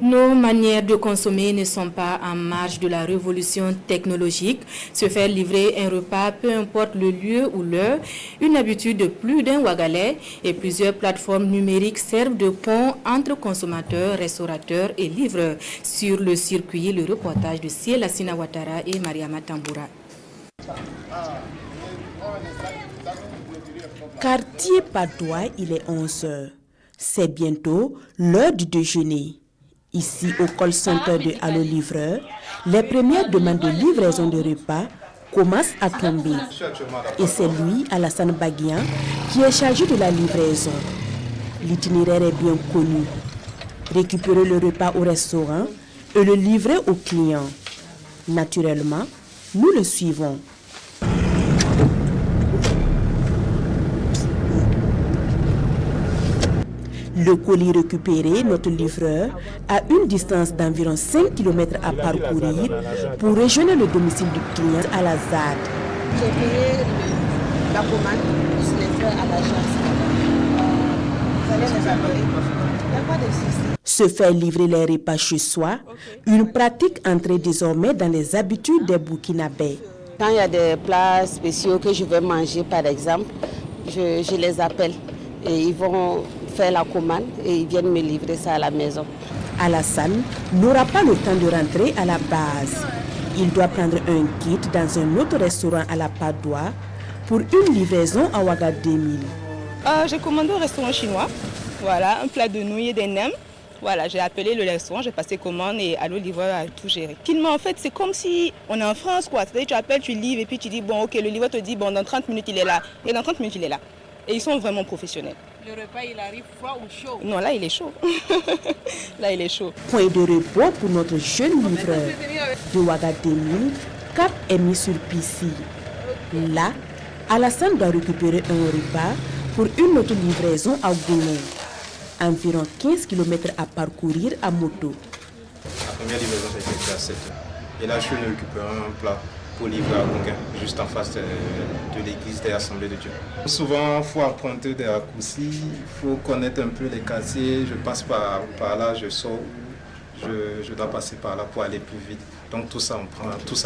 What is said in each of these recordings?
Nos manières de consommer ne sont pas en marge de la révolution technologique. Se faire livrer un repas, peu importe le lieu ou l'heure, une habitude de plus d'un Ouagalais et plusieurs plateformes numériques servent de pont entre consommateurs, restaurateurs et livreurs. Sur le circuit, le reportage de Ciel Assina Ouattara et Mariama Tamboura. Quartier Padoua, il est 11h. C'est bientôt l'heure du déjeuner. Ici, au call center de Allo Livreur, les premières demandes de livraison de repas commencent à tomber. Et c'est lui, Alassane Baguian, qui est chargé de la livraison. L'itinéraire est bien connu. Récupérer le repas au restaurant et le livrer au client. Naturellement, nous le suivons. Le colis récupéré, notre livreur, a une distance d'environ 5 km à parcourir pour rejoindre le domicile du client à la ZAD. J'ai payé la commande, je l'ai fait à l'agence. Vous allez les appeler. Il n'y a pas de souci. Se faire livrer les repas chez soi, une pratique entrée désormais dans les habitudes des Burkinabés. Quand il y a des plats spéciaux que je veux manger, par exemple, je les appelle et ils vont faire la commande et ils viennent me livrer ça à la maison. Alassane n'aura pas le temps de rentrer à la base. Il doit prendre un kit dans un autre restaurant à la Padoua pour une livraison à Ouaga 2000. J'ai commandé au restaurant chinois, voilà, un plat de nouilles et des nems. Voilà, j'ai appelé le restaurant, j'ai passé commande et Allo Livreur a tout géré. Finalement, en fait, c'est comme si on est en France, quoi. C'est-à-dire, tu appelles, tu livres et puis tu dis, bon, ok, le livreur te dit, bon, dans 30 minutes, il est là. Et dans 30 minutes, il est là. Et ils sont vraiment professionnels. Le repas, il arrive froid ou chaud? Non, là, il est chaud. Là, il est chaud. Point de repos pour notre jeune livreur. De Ouaga 2000, cap est mis sur Pissi. Là, Alassane doit récupérer un repas pour une autre livraison à Goulon. Environ 15 km à parcourir à moto. La première livraison, ça a été à 7 heures. Et là, je suis venu récupérer un plat pour livrer à Gonguin, juste en face de l'église des Assemblées de Dieu. Souvent, il faut emprunter des raccourcis, il faut connaître un peu les quartiers. Je passe par là, je sors, je dois passer par là pour aller plus vite. Donc tout ça,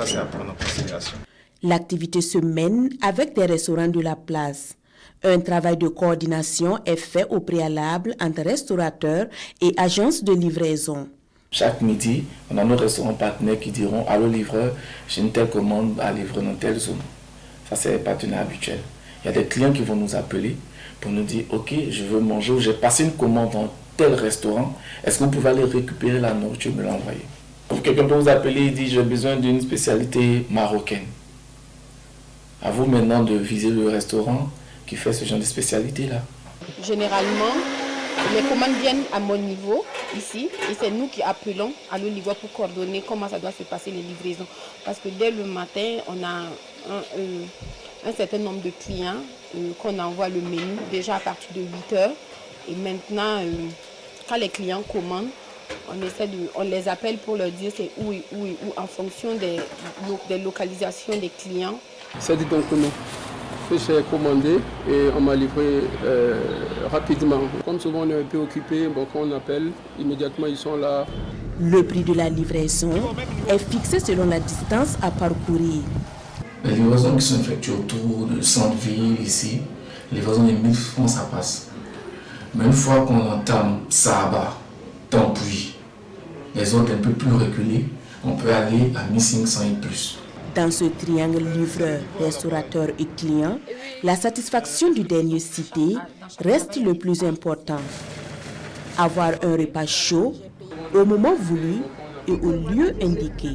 c'est à prendre en considération. L'activité se mène avec des restaurants de la place. Un travail de coordination est fait au préalable entre restaurateurs et agences de livraison. Chaque midi, on a nos restaurants partenaires qui diront « Allo livreur, j'ai une telle commande à livrer dans telle zone ». Ça, c'est les partenaires habituels. Il y a des clients qui vont nous appeler pour nous dire « Ok, je veux manger ou j'ai passé une commande dans tel restaurant. Est-ce que vous pouvez aller récupérer la nourriture et me l'envoyer ?» Quelqu'un peut vous appeler et dire « J'ai besoin d'une spécialité marocaine ». À vous maintenant de viser le restaurant qui fait ce genre de spécialité-là. Généralement, les commandes viennent à mon niveau, ici, et c'est nous qui appelons à nos niveaux pour coordonner comment ça doit se passer les livraisons. Parce que dès le matin, on a un certain nombre de clients qu'on envoie le menu déjà à partir de 8 heures. Et maintenant, quand les clients commandent, on les appelle pour leur dire c'est où en fonction des localisations des clients. C'est donc nous que j'ai commandé et on m'a livré rapidement. Comme souvent on est un peu occupé, bon, quand on appelle, immédiatement ils sont là. Le prix de la livraison est fixé selon la distance à parcourir. Les livraisons qui sont effectuées autour de centre-ville ici, les livraisons de 1000 francs ça passe. Mais une fois qu'on entame Sahaba, Tampuy, les zones un peu plus reculées, on peut aller à 1500 et plus. Dans ce triangle livreur, restaurateur et client, la satisfaction du dernier cité reste le plus important. Avoir un repas chaud au moment voulu et au lieu indiqué.